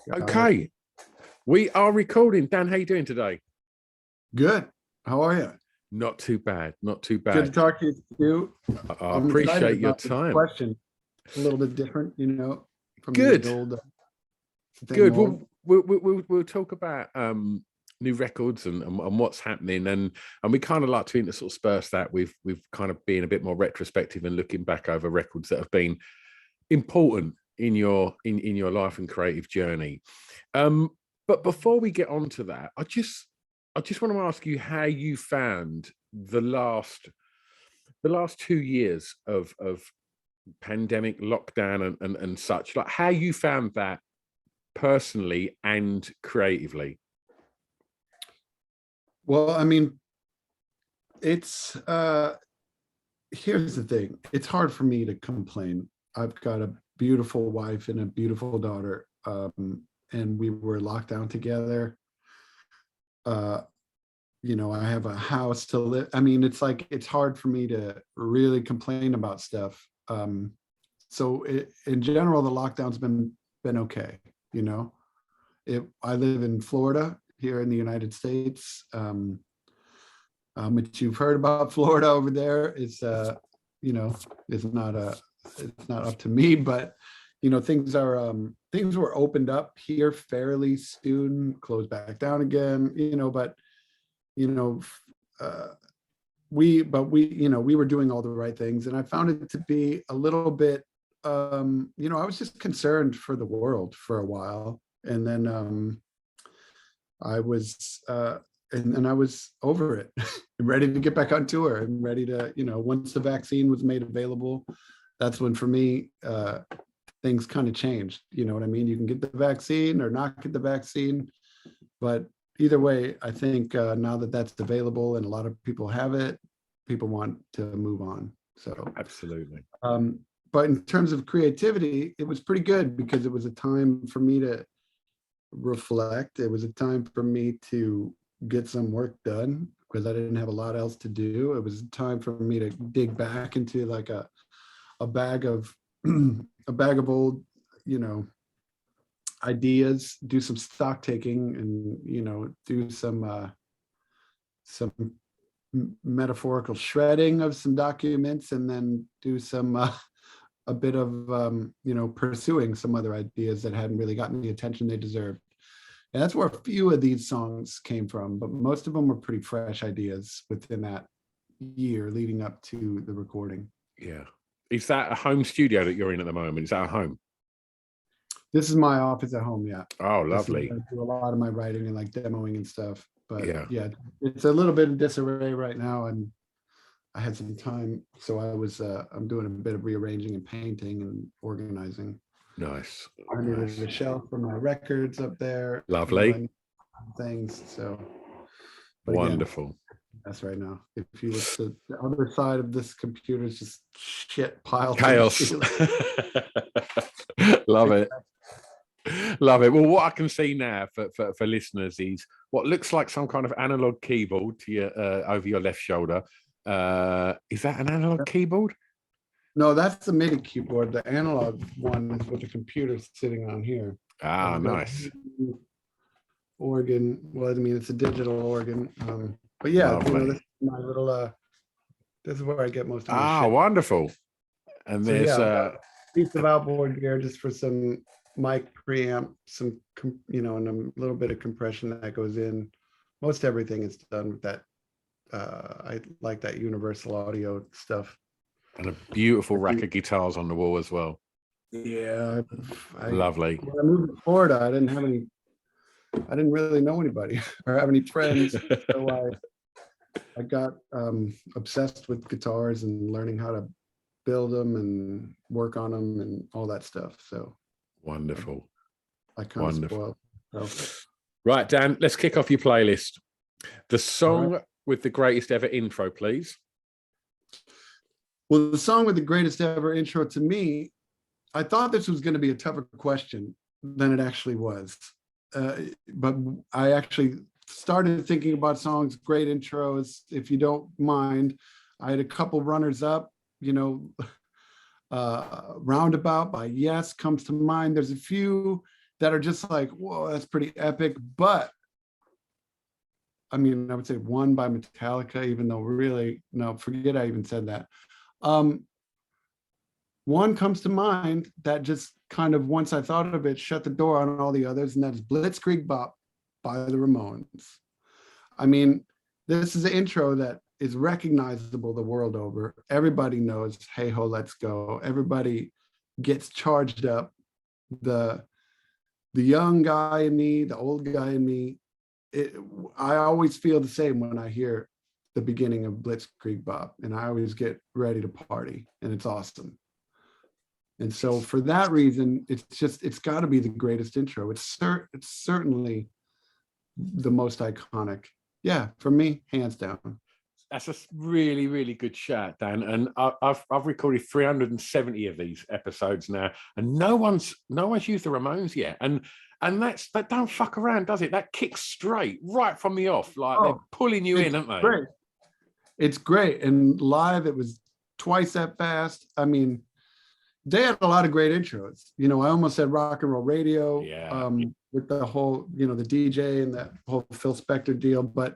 Got it. Okay, we are recording. Dan, how you doing today? Good. How are you? Not too bad. Not too Good to bad. talk to you. I I'm excited appreciate your about this time. question. A little bit different, from Good. the old. Good. Old. We'll talk about new records and what's happening, and we kind of like to intersperse that with kind of being a bit more retrospective and looking back over records that have been important in your life and creative journey. But before we get on to that, I just want to ask you how you found the last 2 years of pandemic lockdown and such, like how you found that personally and creatively. Well, I mean, it's here's the thing. It's hard for me to complain. I've got a beautiful wife and a beautiful daughter, and we were locked down together. I have a house to live. I mean, it's hard for me to really complain about stuff. In general, the lockdown's been okay. I live in Florida here in the United States. Which you've heard about Florida over there is, it's not up to me, but things were opened up here fairly soon, closed back down again. We were doing all the right things, and I found it to be a little bit, I was just concerned for the world for a while, and then I was over it, ready to get back on tour and ready to, once the vaccine was made available, that's when for me things kind of changed. You know what I mean? You can get the vaccine or not get the vaccine, but either way, I think now that that's available and a lot of people have it, people want to move on. So absolutely. But in terms of creativity, it was pretty good because it was a time for me to reflect. It was a time for me to get some work done because I didn't have a lot else to do. It was a time for me to dig back into like a bag of old, ideas, do some stock taking, and do some metaphorical shredding of some documents, and then do some a bit of pursuing some other ideas that hadn't really gotten the attention they deserved. And that's where a few of these songs came from, but most of them were pretty fresh ideas within that year leading up to the recording. Yeah. Is that a home studio that you're in at the moment? Is that a home? This is my office at home, yeah. Oh, lovely. I do a lot of my writing and like demoing and stuff. But yeah, it's a little bit in disarray right now, and I had some time, so I'm doing a bit of rearranging and painting and organizing. Nice. I needed a shelf for my records up there. Lovely. Things. So wonderful. Again, that's right now. If you look to the other side of this computer, it's just shit piled. Chaos. Love it. Love it. Well, what I can see now for listeners is what looks like some kind of analog keyboard to your over your left shoulder. Is that an analog keyboard? No, that's the MIDI keyboard. The analog one is with the computer sitting on here. Ah, nice. Organ. Well, I mean, it's a digital organ. But yeah, this is my little. This is where I get most of my shit. Wonderful. And there's a piece of outboard gear just for some mic preamp, some and a little bit of compression that goes in. Most everything is done with that. I like that universal audio stuff. And a beautiful rack of guitars on the wall as well. Yeah. Lovely. When I moved to Florida, I didn't really know anybody or have any friends. So I got obsessed with guitars and learning how to build them and work on them and all that stuff. So wonderful. I kind of spoiled. So. Right, Dan, let's kick off your playlist. The song with the greatest ever intro, please. Well, the song with the greatest ever intro, to me, I thought this was going to be a tougher question than it actually was. But I actually started thinking about songs, great intros. If you don't mind, I had a couple runners up, Roundabout by Yes comes to mind. There's a few that are just like, whoa, that's pretty epic. But I mean, I would say one by Metallica, even though really, no, forget I even said that. One comes to mind that just kind of, once I thought of it, shut the door on all the others, and that is Blitzkrieg Bop by the Ramones. I mean, this is an intro that is recognizable the world over. Everybody knows, hey ho, let's go. Everybody gets charged up. The young guy in me, the old guy in me, I always feel the same when I hear the beginning of Blitzkrieg Bop, and I always get ready to party, and it's awesome. And so for that reason, it's got to be the greatest intro. It's certainly the most iconic. Yeah, for me, hands down. That's a really, really good shout, Dan. And I've recorded 370 of these episodes now, and no one's used the Ramones yet. And that don't fuck around, does it? That kicks straight right from the off, like they're pulling you in, aren't they? Great. It's great, and live it was twice that fast. I mean, they had a lot of great intros. You know, I almost said Rock and Roll Radio, with the whole, you know, the DJ and that whole Phil Spector deal. But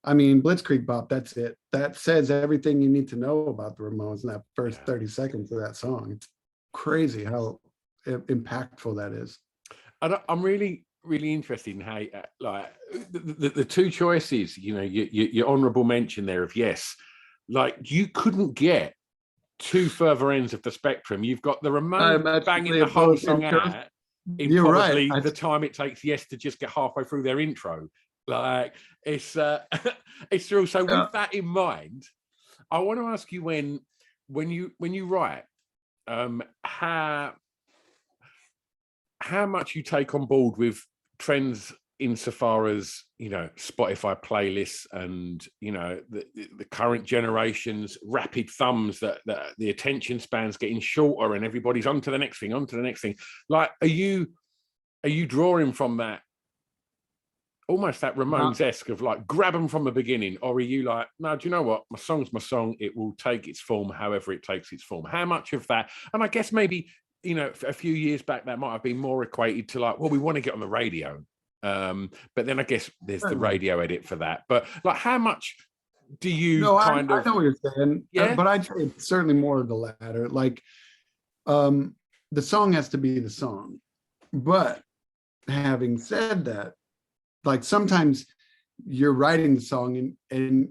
I mean, Blitzkrieg Bop, that's it. That says everything you need to know about the Ramones in that first 30 seconds of that song. It's crazy how impactful that is. I'm really, really interested in how, like, the two choices, you know, your honorable mention there of Yes, like you couldn't get two further ends of the spectrum. You've got the Ramones banging the whole song out in probably the time it takes Yes to just get halfway through their intro. Like it's it's true. So with that in mind, I want to ask you when you write, how much you take on board with trends insofar as, you know, Spotify playlists and, you know, the current generation's rapid thumbs, that the attention span's getting shorter and everybody's on to the next thing. Like, are you drawing from that, almost that Ramones-esque of like grab them from the beginning, or are you like, no, do you know what, my song's my song, it will take its form however it takes its form? How much of that, and I guess maybe, you know, a few years back that might have been more equated to like, well, we want to get on the radio, but then I guess there's the radio edit for that. But like, how much do you I know what you're saying, but I'd say it's certainly more of the latter. Like, the song has to be the song, but having said that, like sometimes you're writing the song and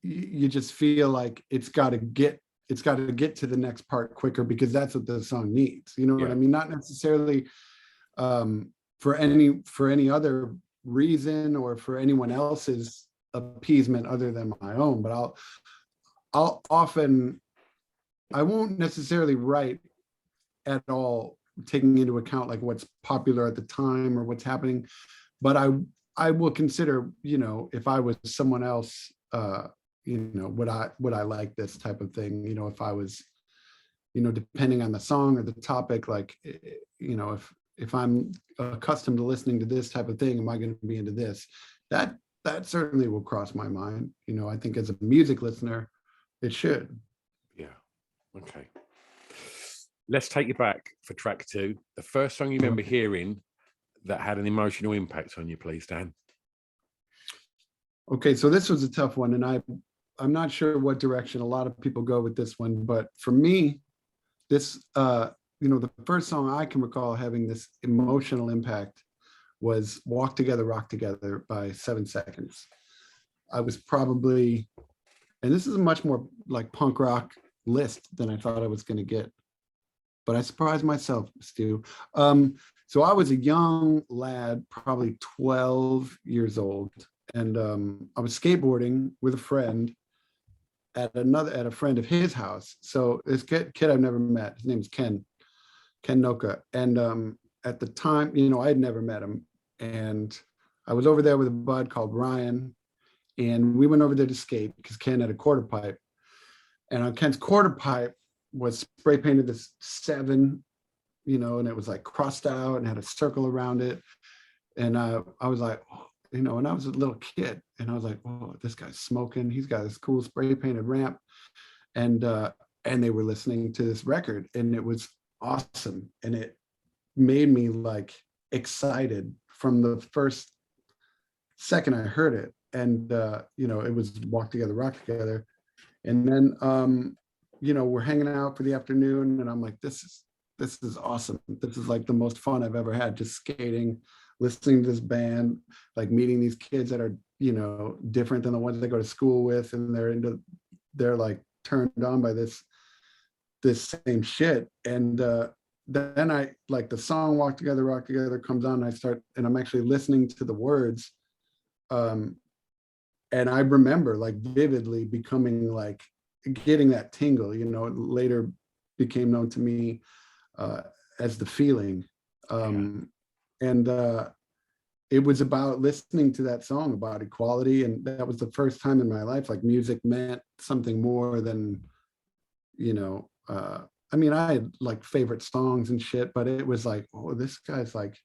you just feel like it's got to get to the next part quicker because that's what the song needs. You know what I mean? Not necessarily for any other reason or for anyone else's appeasement other than my own. But I'll often, I won't necessarily write at all taking into account like what's popular at the time or what's happening. But I will consider, you know, if I was someone else, you know, would I like this type of thing? You know, if I was, you know, depending on the song or the topic, like, you know, if I'm accustomed to listening to this type of thing, am I going to be into this? That certainly will cross my mind. You know, I think as a music listener, it should. Yeah. Okay. Let's take you back for track 2. The first song you remember hearing that had an emotional impact on you, please, Dan. Okay, so this was a tough one, and I'm not sure what direction a lot of people go with this one, but for me, this you know, the first song I can recall having this emotional impact was "Walk Together, Rock Together" by 7 Seconds. I was probably, and this is a much more like punk rock list than I thought I was going to get, but I surprised myself, Stu. So I was a young lad, probably 12 years old, and I was skateboarding with a friend at a friend of his house. So this kid I've never met, his name's Ken Noka, and at the time, you know, I had never met him, and I was over there with a bud called Ryan, and we went over there to skate because Ken had a quarter pipe, and on Ken's quarter pipe was spray painted this 7, you know, and it was like crossed out and had a circle around it. And I was like, oh, you know, and I was a little kid and I was like, oh, this guy's smoking. He's got this cool spray painted ramp. And they were listening to this record and it was awesome. And it made me like excited from the first second I heard it. And you know, it was Walk Together, Rock Together. And then you know, we're hanging out for the afternoon, and I'm like, this is awesome. This is like the most fun I've ever had, just skating, listening to this band, like meeting these kids that are, you know, different than the ones they go to school with, and they're like turned on by this same shit. And then I like the song Walk Together, Rock Together comes on, and I'm actually listening to the words. And I remember like vividly becoming like getting that tingle, you know. It later became known to me as the feeling. And it was about listening to that song about equality. And that was the first time in my life like music meant something more than, you know, I mean, I had like favorite songs and shit, but it was like, oh, this guy's like,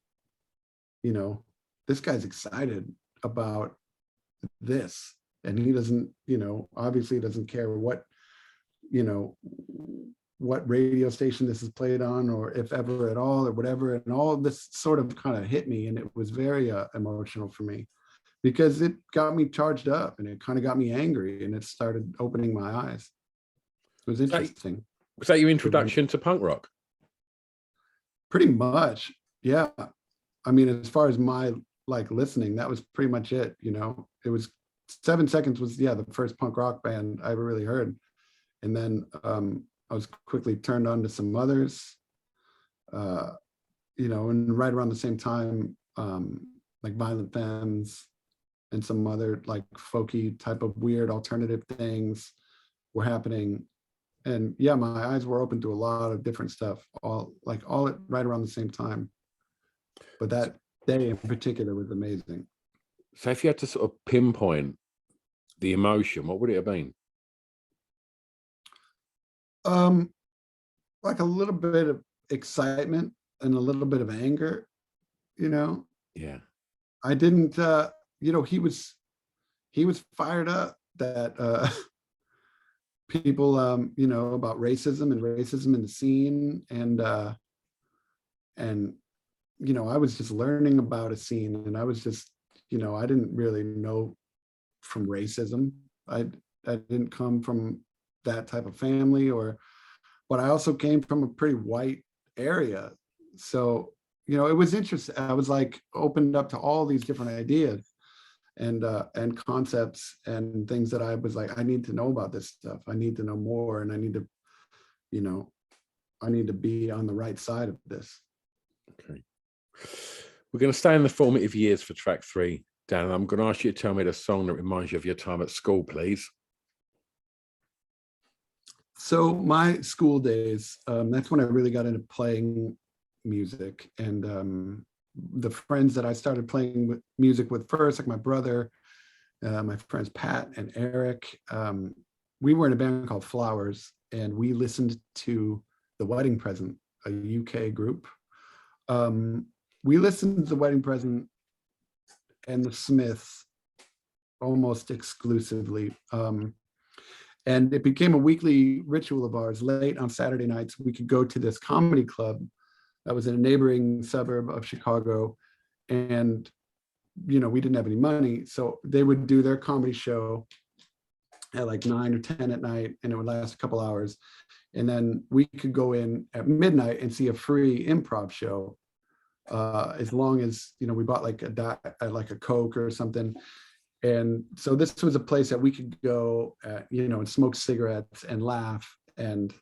you know, this guy's excited about this. And he doesn't, you know, obviously doesn't care what, you know, what radio station this is played on, or if ever at all, or whatever. And all of this sort of kind of hit me, and it was very emotional for me, because it got me charged up, and it kind of got me angry, and it started opening my eyes. It was interesting. Was that your introduction to punk rock? Pretty much, yeah. I mean, as far as my like listening, that was pretty much it, you know. It was 7 Seconds was, yeah, the first punk rock band I ever really heard. And then I was quickly turned on to some others, you know, and right around the same time, like Violent Femmes and some other like folky type of weird alternative things were happening. And yeah, my eyes were open to a lot of different stuff, all at right around the same time. But that day in particular was amazing. So if you had to sort of pinpoint the emotion, what would it have been? Like a little bit of excitement and a little bit of anger, you know. Yeah. I didn't you know, he was fired up that people you know, about racism in the scene. And you know, I was just learning about a scene, and I was just, you know, I didn't really know from racism. I didn't come from that type of family, but I also came from a pretty white area. So, you know, it was interesting. I was like opened up to all these different ideas and concepts and things that I was like, I need to know about this stuff. I need to know more, and I need to, you know, I need to be on the right side of this. Okay. We're going to stay in the formative years for track 3, Dan. And I'm going to ask you to tell me the song that reminds you of your time at school, please. So my school days, that's when I really got into playing music. And the friends that I started playing music with first, like my brother, my friends Pat and Eric, we were in a band called Flowers, and we listened to The Wedding Present, a UK group. We listened to The Wedding Present and the Smiths almost exclusively. And it became a weekly ritual of ours. Late on Saturday nights, we could go to this comedy club that was in a neighboring suburb of Chicago. And, you know, we didn't have any money. So they would do their comedy show at like 9 or 10 at night, and it would last a couple hours. And then we could go in at midnight and see a free improv show. As long as, you know, we bought like a Coke or something. And so this was a place that we could go, you know, and smoke cigarettes and laugh. And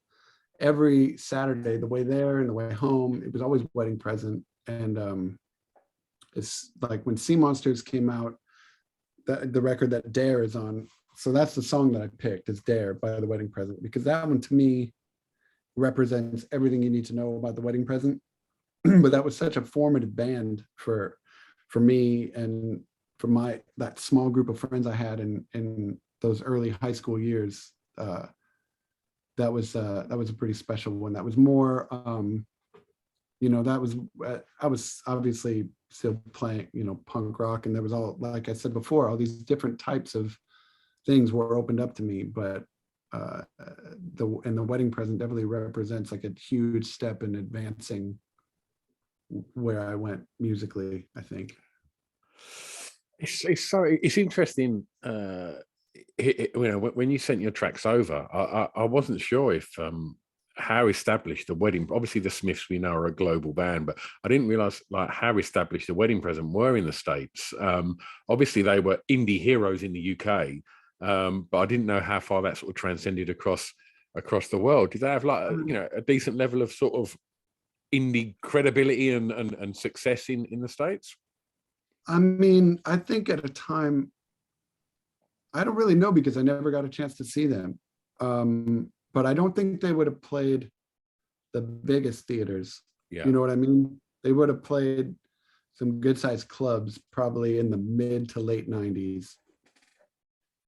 every Saturday, the way there and the way home, it was always Wedding Present. And it's like when Sea Monsters came out, the record that Dare is on. So that's the song that I picked, is Dare by The Wedding Present, because that one to me represents everything you need to know about The Wedding Present. But that was such a formative band for me and for that small group of friends I had in those early high school years. That was a pretty special one. That was more, you know, that was, I was obviously still playing, you know, punk rock, and there was all, like I said before, all these different types of things were opened up to me. But the Wedding Present definitely represents like a huge step in advancing where I went musically, I think. It's interesting. When you sent your tracks over, I wasn't sure if how established the wedding. Obviously, the Smiths we know are a global band, but I didn't realize like how established the Wedding Present were in the States. Obviously, they were indie heroes in the UK, but I didn't know how far that sort of transcended across the world. Did they have like a decent level of sort of indie credibility and success in the States? I mean, I think at a time, I don't really know because I never got a chance to see them. But I don't think they would have played the biggest theaters. Yeah. You know what I mean? They would have played some good sized clubs probably in the mid to late 90s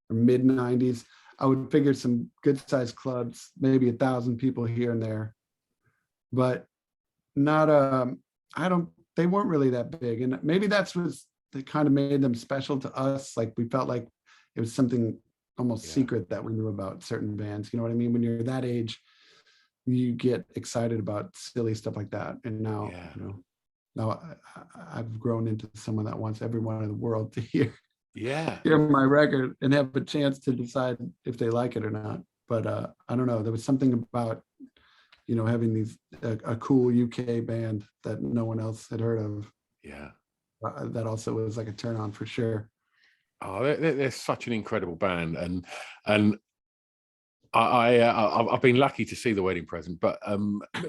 or mid 90s. I would figure some good sized clubs, maybe 1,000 people here and there, but not, they weren't really that big. And maybe that's what that kind of made them special to us. Like we felt like it was something almost secret that we knew about certain bands. You know what I mean? When you're that age, you get excited about silly stuff like that. And now, now I've grown into someone that wants everyone in the world to hear my record and have a chance to decide if they like it or not. But I don't know. There was something about, having these a cool UK band that no one else had heard of. Yeah. That also was like a turn on for sure. Oh, they're such an incredible band, and I've been lucky to see the Wedding Present, but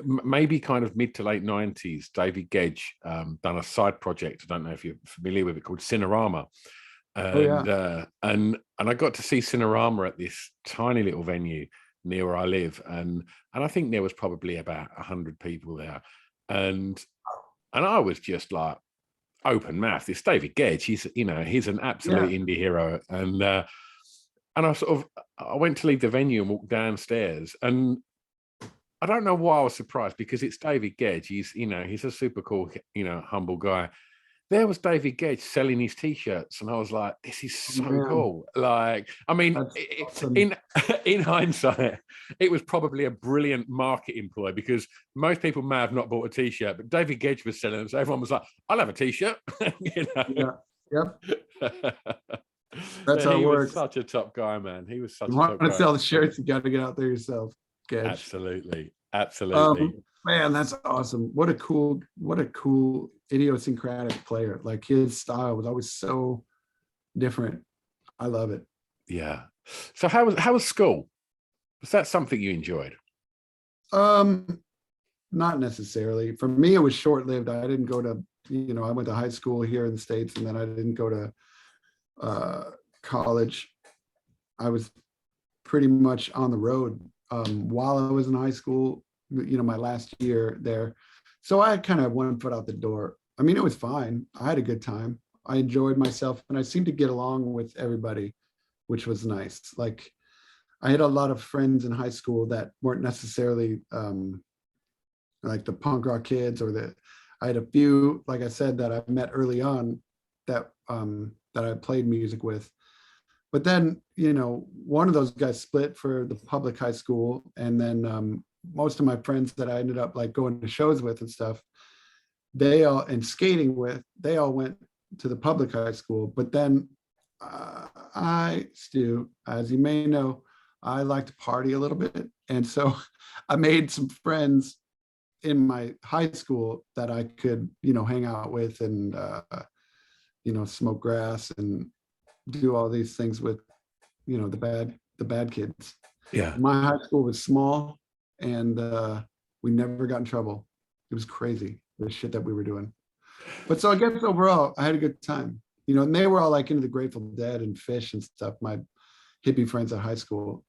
maybe kind of mid to late 90s, David Gedge done a side project. I don't know if you're familiar with it, called Cinerama, and I got to see Cinerama at this tiny little venue near where I live, and I think there was probably about 100 people there, and I was just like open mouth. It's David Gedge. He's an absolute indie hero, and I went to leave the venue and walked downstairs, and I don't know why I was surprised because it's David Gedge. He's a super cool, humble guy. There was David Gedge selling his t-shirts, and I was like, "This is so cool!" Like, I mean, awesome. in hindsight, it was probably a brilliant marketing ploy because most people may have not bought a t-shirt, but David Gedge was selling them, so everyone was like, "I'll have a t-shirt." Yeah. Yep. That's how it works. Was such a top guy, man. He was such a top guy. You want to sell the shirts, you got to get out there yourself, Gedge. Absolutely. Man, that's awesome. What a cool idiosyncratic player. Like his style was always so different. I love it. Yeah. So how was school? Was that something you enjoyed? Not necessarily. For me, it was short-lived. I didn't go to, I went to high school here in the States, and then I didn't go to college. I was pretty much on the road while I was in high school, my last year there. So I had kind of one foot out the door. I mean, it was fine. I had a good time. I enjoyed myself, and I seemed to get along with everybody, which was nice. Like I had a lot of friends in high school that weren't necessarily like the punk rock kids, I had a few, like I said, that I met early on that I played music with. But then, one of those guys split for the public high school. And then most of my friends that I ended up like going to shows with and stuff, and skating with, they all went to the public high school. But then Stu, as you may know, I like to party a little bit. And so I made some friends in my high school that I could, hang out with and, smoke grass and do all these things with, the bad kids. Yeah. My high school was small, and we never got in trouble. It was crazy, the shit that we were doing. But so I guess overall, I had a good time. And they were all like into the Grateful Dead and Fish and stuff. My hippie friends at high school,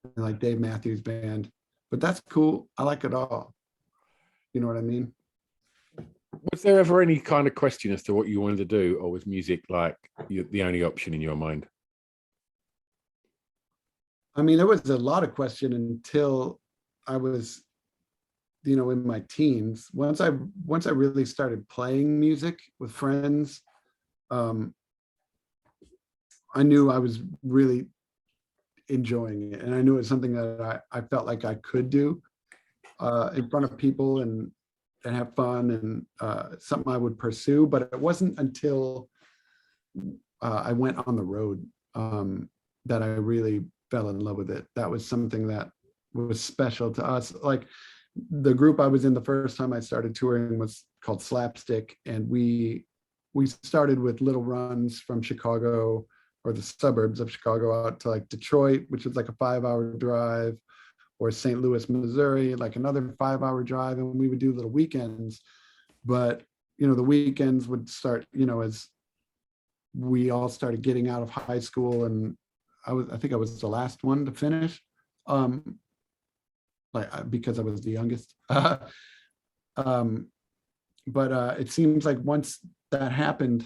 and like Dave Matthews Band. But that's cool. I like it all. You know what I mean? Was there ever any kind of question as to what you wanted to do, or was music like the only option in your mind? I mean, there was a lot of question until I was, in my teens. Once I really started playing music with friends, I knew I was really enjoying it, and I knew it was something that I felt like I could do in front of people, and have fun, and something I would pursue. But it wasn't until I went on the road that I really fell in love with it. That was something that was special to us. Like the group I was in the first time I started touring was called Slapstick, and we started with little runs from Chicago or the suburbs of Chicago out to like Detroit, which was like a 5-hour drive, or St. Louis, Missouri, like another 5-hour drive. And we would do little weekends. But, the weekends would start, as we all started getting out of high school, and I think I was the last one to finish, because I was the youngest. But it seems like once that happened,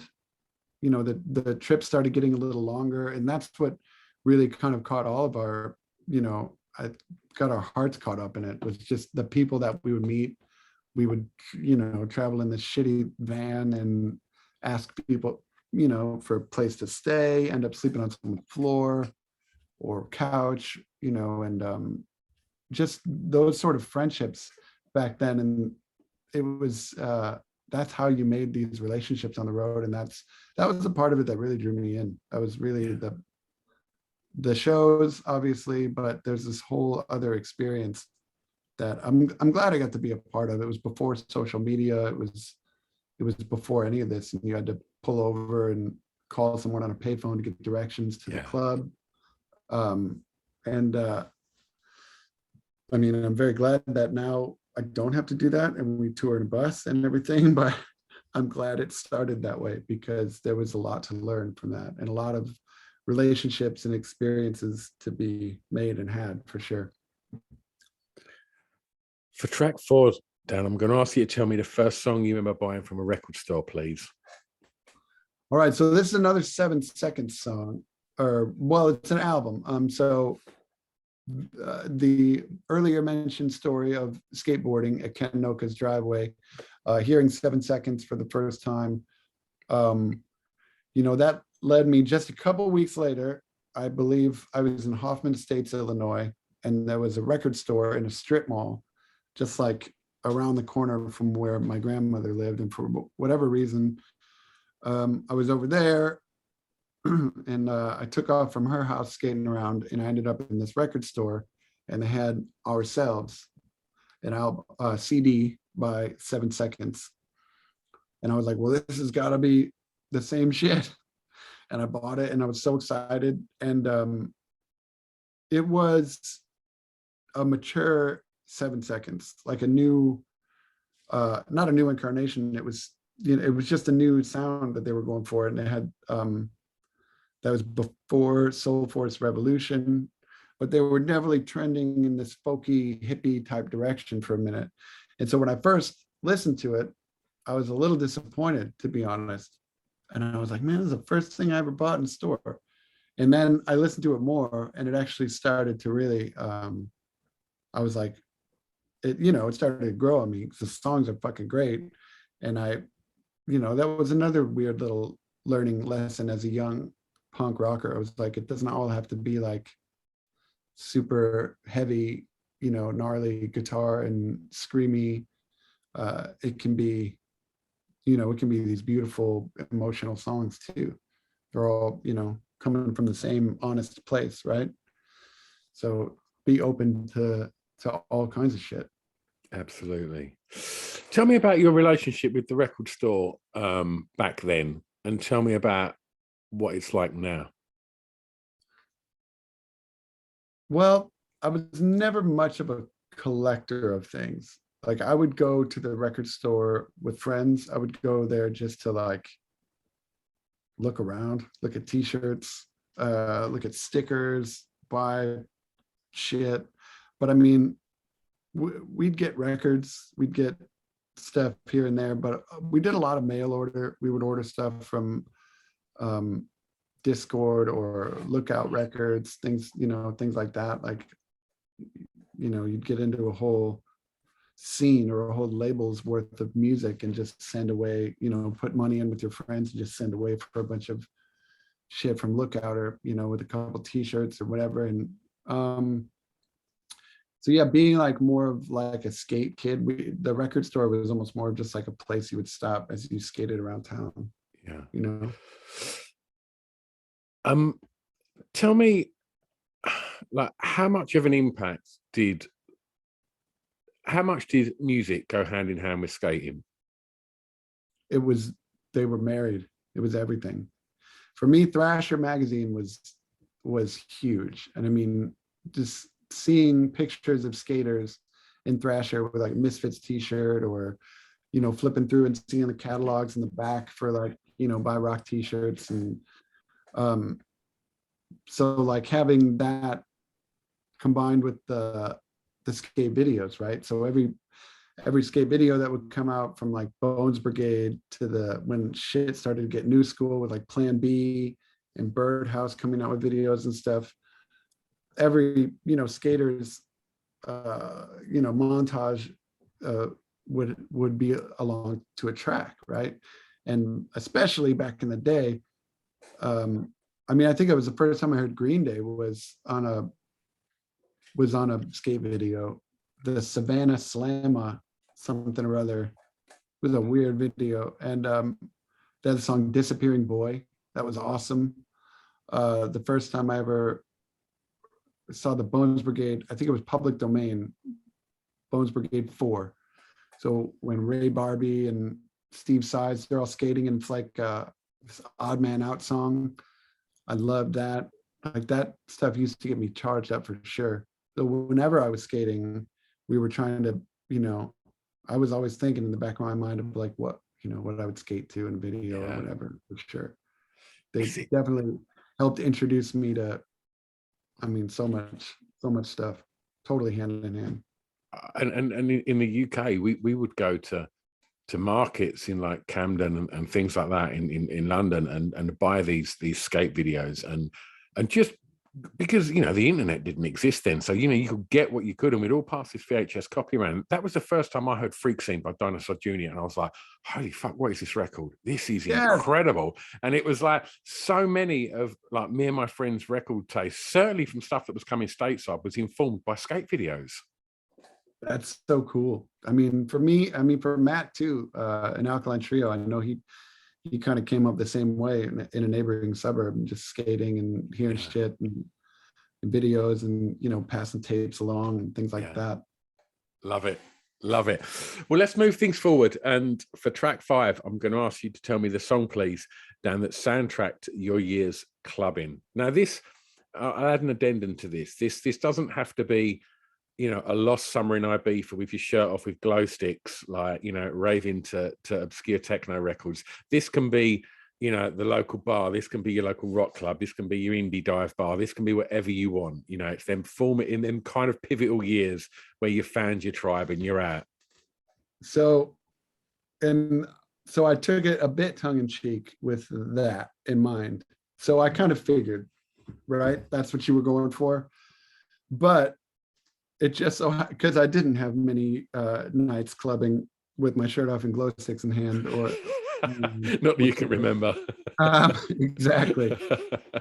the trip started getting a little longer, and that's what really kind of caught all of our, I got our hearts caught up in it, was just the people that we would meet. We would, travel in this shitty van and ask people, for a place to stay, end up sleeping on someone's floor or couch, and just those sort of friendships back then. And it was, that's how you made these relationships on the road. And that was the part of it that really drew me in. That was really the shows, obviously, but there's this whole other experience that I'm glad I got to be a part of. It was before social media. It was before any of this, and you had to pull over and call someone on a payphone to get directions to the club. And I mean, I'm very glad that now I don't have to do that, and we tour in a bus and everything, but I'm glad it started that way, because there was a lot to learn from that, and a lot of relationships and experiences to be made and had, for sure. For track 4, Dan, I'm going to ask you to tell me the first song you remember buying from a record store, please. All right, so this is another 7 Seconds song, or well, it's an album. So the earlier mentioned story of skateboarding at Ken Noka's driveway, hearing 7 Seconds for the first time, that led me just a couple of weeks later. I believe I was in Hoffman Estates, Illinois, and there was a record store in a strip mall, just like around the corner from where my grandmother lived. And for whatever reason, I was over there, and I took off from her house skating around, and I ended up in this record store, and they had Ourselves, an CD by 7 Seconds. And I was like, well, this has got to be the same shit. And I bought it, and I was so excited. And it was a mature 7 Seconds, like a new, not a new incarnation. It was, it was just a new sound that they were going for. And they had, that was before Soul Force Revolution, but they were definitely trending in this folky hippie type direction for a minute. And so when I first listened to it, I was a little disappointed, to be honest. And I was like, man, this is the first thing I ever bought in a store. And then I listened to it more, and it actually started to really, I was like, it started to grow on me, because the songs are fucking great. And that was another weird little learning lesson as a young punk rocker. I was like, it doesn't all have to be like super heavy, gnarly guitar and screamy. It can be, it can be these beautiful emotional songs too. They're all, coming from the same honest place, right? So be open to all kinds of shit. Absolutely. Tell me about your relationship with the record store back then, and tell me about what it's like now. Well, I was never much of a collector of things. Like, I would go to the record store with friends. I would go there just to like look around, look at t-shirts, look at stickers, buy shit. But I mean, we'd get records, we'd get stuff here and there, but we did a lot of mail order. We would order stuff from Discord or Lookout Records, things like that. Like, you'd get into a whole scene or a whole label's worth of music and just send away, put money in with your friends and just send away for a bunch of shit from Lookout, or with a couple t-shirts or whatever. And So yeah, being like more of like a skate kid, the record store was almost more just like a place you would stop as you skated around town, Yeah. you know? Um, Tell me, like, how much did music go hand in hand with skating? It was, they were married. It was everything. For me, Thrasher magazine was huge. And I mean, just seeing pictures of skaters in Thrasher with like Misfits t-shirt, or, you know, flipping through and seeing the catalogs in the back for like, you know, buy rock t-shirts. And um, so like having that combined with the skate videos, right? So every skate video that would come out, from like Bones Brigade to the when shit started to get new school with like Plan B and Birdhouse coming out with videos and stuff. Every, you know, skaters you know, montage uh would be along to a track, right? And especially back in the day, I mean, I think it was the first time I heard Green Day was on a skate video. The Savannah Slamma something or other was a weird video. And that song Disappearing Boy, that was awesome. The first time I ever saw the Bones Brigade, I think it was Public Domain, Bones Brigade 4. So when Ray Barbie and Steve Sides, they're all skating, and it's like this Odd Man Out song. I loved that. Like that stuff used to get me charged up for sure. So whenever I was skating, we were trying to, you know, I was always thinking in the back of my mind of like what, you know, what I would skate to in a video or whatever, for sure. They definitely helped introduce me to, I mean, so much stuff, totally hand in hand. And in the UK, we would go to markets in like Camden and things like that in London, and buy these skate videos, and just because, you know, the internet didn't exist then, so, you know, you could get what you could, and we'd all pass this VHS copy around. That was the first time I heard Freak Scene by Dinosaur Jr., and I was like, holy fuck, what is this record? This is incredible. And it was like so many of like me and my friends' record taste, certainly from stuff that was coming stateside, was informed by skate videos. That's so cool. I mean, for me, I mean, for Matt too, an Alkaline Trio, I know he kind of came up the same way in a neighboring suburb, and just skating and hearing shit and videos, and, you know, passing tapes along and things like that. Love it. Love it. Well, let's move things forward. And for track 5, I'm going to ask you to tell me the song, please, Dan, that soundtracked your year's clubbing. Now, this, I'll add an addendum to this. This doesn't have to be, you know, a lost summer in Ibiza with your shirt off with glow sticks, like, you know, raving to obscure techno records. This can be, you know, the local bar. This can be your local rock club. This can be your indie dive bar. This can be whatever you want. You know, it's them in them kind of pivotal years where you found your tribe and you're out. So, and so I took it a bit tongue in cheek with that in mind. So I kind of figured, right, that's what you were going for. But it just so, because I didn't have many nights clubbing with my shirt off and glow sticks in hand, or not that you can remember. Exactly.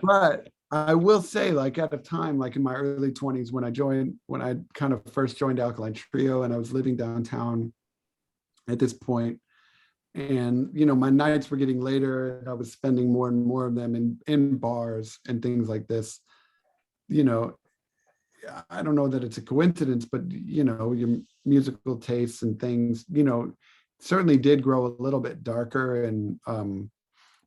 But I will say, like, at a time like in my early 20s, when I kind of first joined Alkaline Trio, and I was living downtown at this point, and, you know, my nights were getting later, and I was spending more and more of them in bars and things like this. You know, I don't know that it's a coincidence, but, you know, your musical tastes and things, you know, certainly did grow a little bit darker. And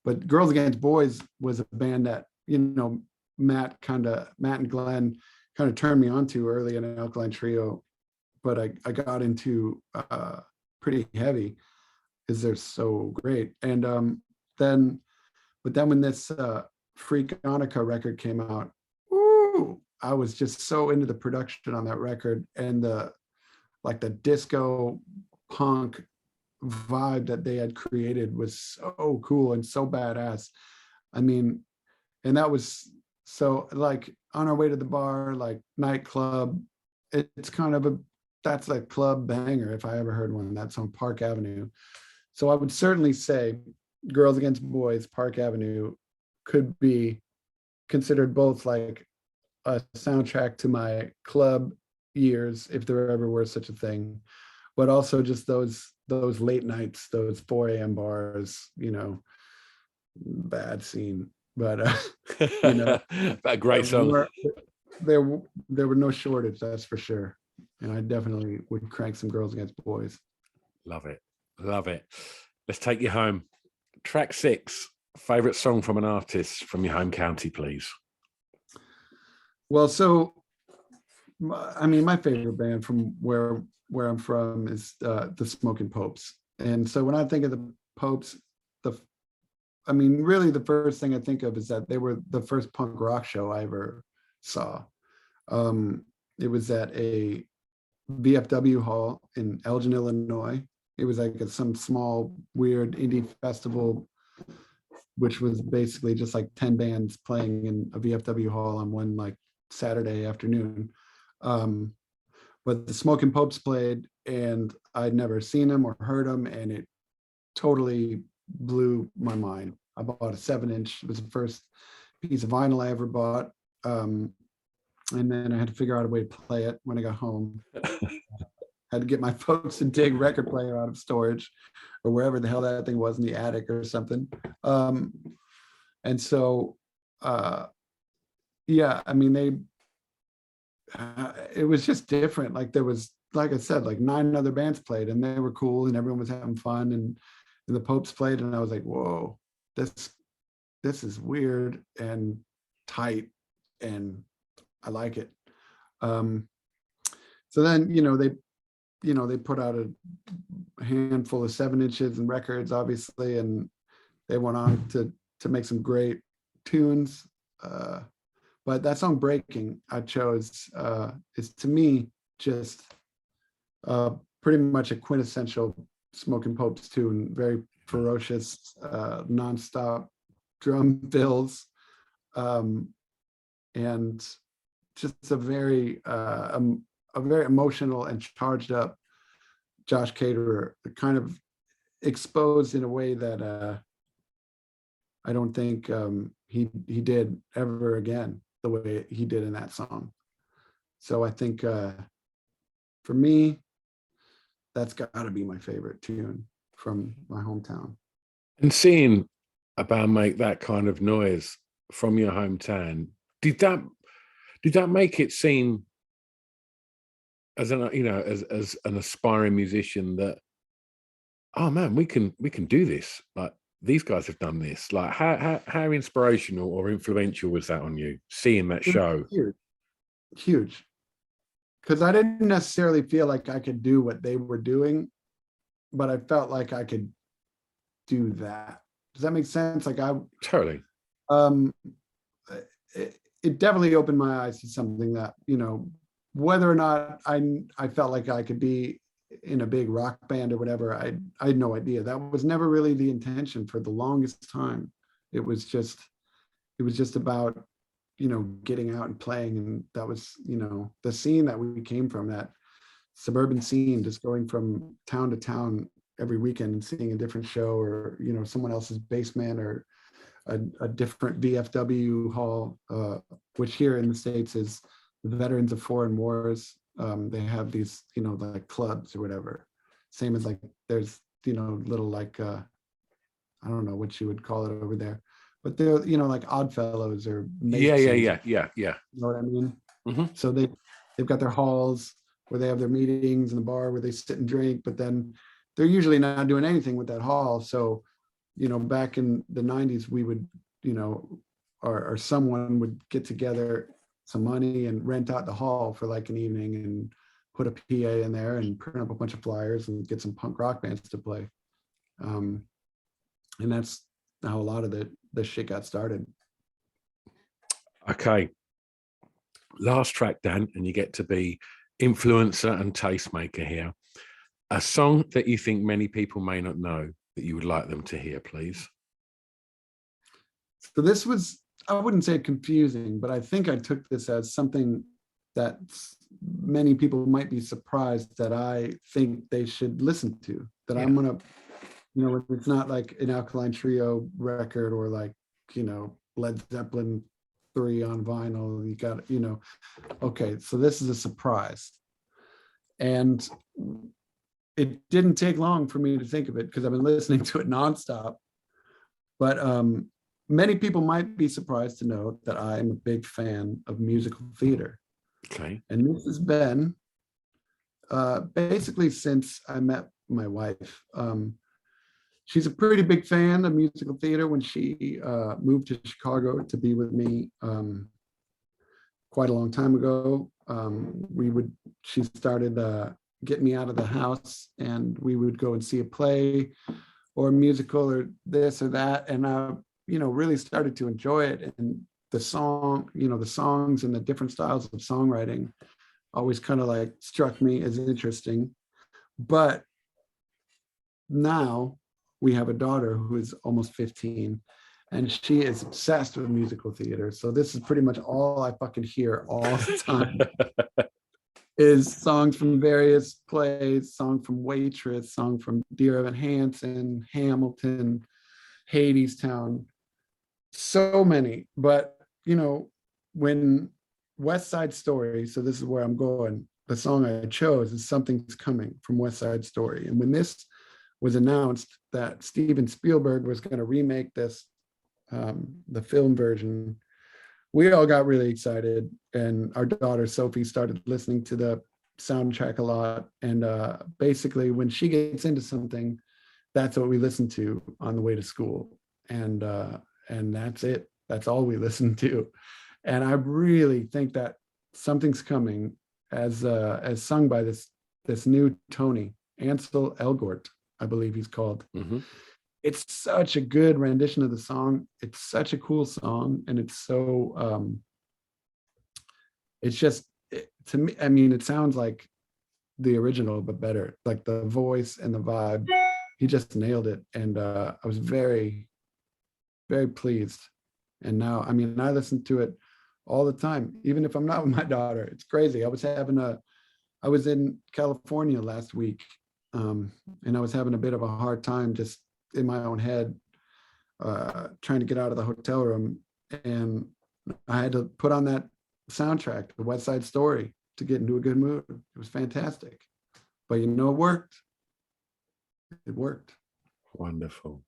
but Girls Against Boys was a band that, you know, Matt and Glenn kind of turned me on to early in an Alkaline Trio, but I got into pretty heavy because they're so great. And then when this Freakonica record came out, woo, I was just so into the production on that record, and the disco punk vibe that they had created was so cool and so badass. I mean, and that was so, like, on our way to the bar, like nightclub, it's kind of that's a club banger if I ever heard one. That's on Park Avenue. So I would certainly say Girls Against Boys, Park Avenue could be considered both like a soundtrack to my club years, if there ever were such a thing, but also just those late nights, those 4 a.m. bars, bad scene. But you know, a great song. There were no shortage, that's for sure. And I definitely would crank some girls against boys. Love it. Love it. Let's take you home. Track 6, favorite song from an artist from your home county, please. Well, so I mean, my favorite band from where I'm from is the Smoking Popes. And so when I think of the Popes, really the first thing I think of is that they were the first punk rock show I ever saw. It was at a VFW hall in Elgin, Illinois. It was like some small, weird indie festival, which was basically just like 10 bands playing in a VFW hall on one like Saturday afternoon. But the Smoking Popes played, and I'd never seen them or heard them, and it totally blew my mind. I bought a 7-inch. It was the first piece of vinyl I ever bought. And then I had to figure out a way to play it when I got home. Had to get my folks a Dig record player out of storage or wherever the hell that thing was, in the attic or something. And so, yeah, I mean, it was just different. Like there was, like I said, like 9 other bands played, and they were cool, and everyone was having fun, and the Popes played, and I was like, whoa, this is weird and tight, and I like it. So then, they put out a handful of 7-inches and records, obviously, and they went on to make some great tunes. But that song "Breaking" I chose is, to me, just pretty much a quintessential Smoking Popes tune. Very ferocious, nonstop drum fills, and just a very emotional and charged up Josh Caterer, kind of exposed in a way that I don't think he did ever again, the way he did in that song. So I think for me, that's got to be my favorite tune from my hometown. And seeing a band make that kind of noise from your hometown, did that make it seem, as as an aspiring musician, that, oh man, we can do this? Like, these guys have done this. Like, how inspirational or influential was that on you, seeing that show? Huge. Because I didn't necessarily feel like I could do what they were doing, but I felt like I could do that. Does that make sense? Like, Totally. It definitely opened my eyes to something that, whether or not I felt like I could be in a big rock band or whatever, I had no idea. That was never really the intention for the longest time. It was just about, getting out and playing. And that was, the scene that we came from, that suburban scene, just going from town to town every weekend and seeing a different show, or, someone else's basement, or a different VFW hall, which here in the States is the Veterans of Foreign Wars. They have these, like clubs or whatever. Same as like there's, little like I don't know what you would call it over there, but they're, like Oddfellows or Masons. Yeah. You know what I mean? Mm-hmm. So they've got their halls where they have their meetings, and the bar where they sit and drink, but then they're usually not doing anything with that hall. So, back in the 90s, we would, or someone would get together some money and rent out the hall for like an evening, and put a PA in there and print up a bunch of flyers and get some punk rock bands to play. And that's how a lot of the shit got started. Okay. Last track, Dan, and you get to be influencer and tastemaker here. A song that you think many people may not know that you would like them to hear, please. So this was, I wouldn't say confusing, but I think I took this as something that many people might be surprised that I think they should listen to. That I'm gonna, it's not like an Alkaline Trio record, or like, Led Zeppelin 3 on vinyl. You got, okay, so this is a surprise. And it didn't take long for me to think of it because I've been listening to it nonstop. But many people might be surprised to know that I am a big fan of musical theater. Okay. And this has been basically since I met my wife. She's a pretty big fan of musical theater. When she moved to Chicago to be with me quite a long time ago, she started getting me out of the house, and we would go and see a play or a musical or this or that. And I, really started to enjoy it. And the songs and the different styles of songwriting always kind of like struck me as interesting. But now we have a daughter who is almost 15, and she is obsessed with musical theater. So this is pretty much all I fucking hear all the time is songs from various plays, song from Waitress, song from Dear Evan Hansen, Hamilton, Hadestown, so many. But, when West Side Story, so this is where I'm going, the song I chose is Something's Coming from West Side Story. And when this was announced that Steven Spielberg was going to remake this, the film version, we all got really excited. And our daughter Sophie started listening to the soundtrack a lot. And basically, when she gets into something, that's what we listen to on the way to school. And that's it. That's all we listen to. And I really think that Something's Coming, as sung by this new Tony, Ansel Elgort, I believe he's called. Mm-hmm. It's such a good rendition of the song. It's such a cool song, and it's so it's just to me. I mean, it sounds like the original, but better. Like the voice and the vibe, he just nailed it. And I was very, very pleased. And now, I mean, I listen to it all the time, even if I'm not with my daughter. It's crazy. I was in California last week, and I was having a bit of a hard time just in my own head, trying to get out of the hotel room. And I had to put on that soundtrack, the West Side Story, to get into a good mood. It was fantastic. But it worked. It worked. Wonderful.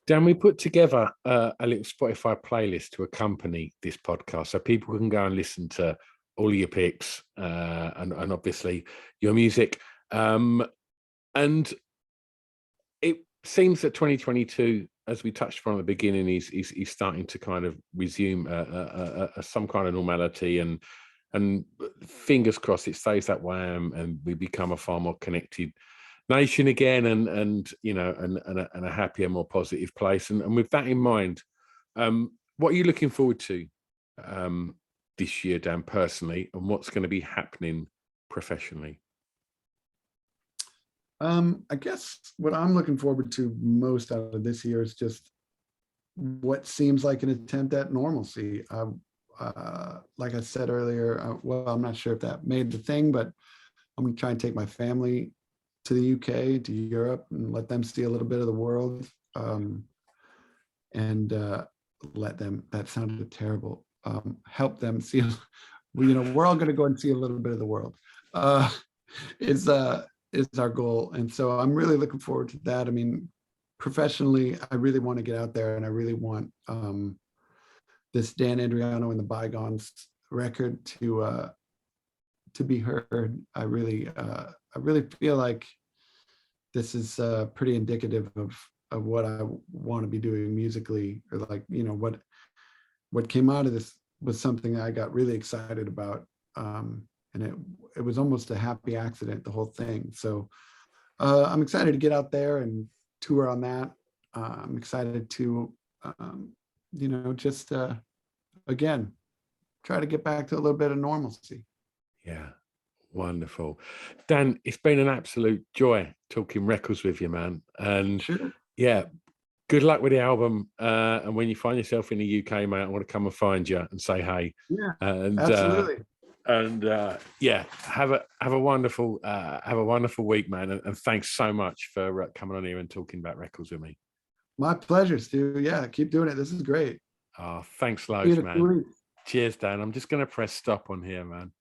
Dan, we put together a little Spotify playlist to accompany this podcast, so people can go and listen to all of your picks and obviously your music. And it seems that 2022, as we touched upon at the beginning, is starting to kind of resume some kind of normality, and fingers crossed it stays that way, and we become a far more connected nation again, and a happier, more positive place. And with that in mind, what are you looking forward to this year, Dan, personally, and what's going to be happening professionally? I guess what I'm looking forward to most out of this year is just what seems like an attempt at normalcy. Like I said earlier, well, I'm not sure if that made the thing, but I'm going to try and take my family to the UK, to Europe, and let them see a little bit of the world. And let them, that sounded terrible, help them see, we're all going to go and see a little bit of the world, is our goal. And so I'm really looking forward to that. I mean, professionally, I really want to get out there, and I really want this Dan Andriano and the Bygones record to be heard. I really feel like this is pretty indicative of what I want to be doing musically, or like, what came out of this was something I got really excited about. And it was almost a happy accident, the whole thing. So I'm excited to get out there and tour on that. I'm excited to, just again, try to get back to a little bit of normalcy. Yeah, wonderful. Dan, it's been an absolute joy talking records with you, man. And Sure. Yeah, good luck with the album. And when you find yourself in the UK, mate, I want to come and find you and say hey. Yeah, and absolutely. Have a wonderful week, man. And thanks so much for coming on here and talking about records with me. My pleasure, Stu. Yeah, keep doing it. This is great. Oh, thanks loads, man. Cheers, Dan. I'm just going to press stop on here, man.